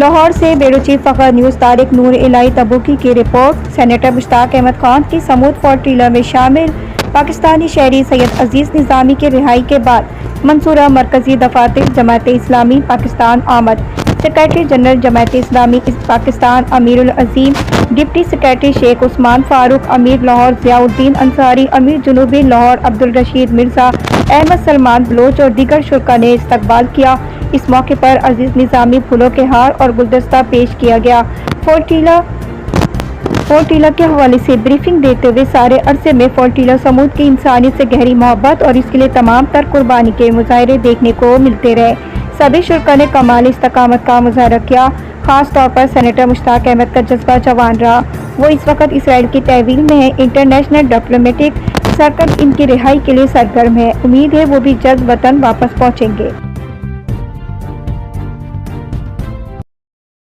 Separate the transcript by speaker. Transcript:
Speaker 1: لاہور سے bureau chief فخر news Tariq نور الہی تبوکی کی رپورٹ۔ سینیٹر مشتاق احمد خان کی سمود فالٹ ٹیلر میں شامل پاکستانی شہری سید عزیز نظامی کی رہائی کے بعد منصورہ مرکزی دفاتر جماعت اسلامی پاکستان آمد۔ سیکریٹری جنرل جماعت اسلامی پاکستان امیر العظیم، ڈپٹی سیکریٹری شیخ عثمان فاروق، امیر لاہور ضیاء الدین انصاری، امیر جنوبی لاہور عبدالرشید مرزا، احمد سلمان بلوچ اور دیگر شرکاء نے استقبال کیا۔ اس موقع پر عزیز نظامی پھولوں کے ہار اور گلدستہ پیش کیا گیا۔ فالٹ ٹیلر کے حوالے سے بریفنگ دیتے ہوئے سارے عرصے میں فالٹ ٹیلر سمود کی انسانیت سے گہری محبت اور اس کے لیے تمام تر قربانی کے مظاہرے دیکھنے کو ملتے رہے۔ سبھی شرکاء نے کمال استقامت کا مظاہرہ کیا۔ خاص طور پر سینیٹر مشتاق احمد کا جذبہ جوان رہا۔ وہ اس وقت اسرائیل کی تحویل میں ہیں۔ انٹرنیشنل ڈپلومیٹک سرکل ان کی رہائی کے لیے سرگرم ہے۔ امید ہے وہ بھی جلد وطن واپس پہنچیں گے۔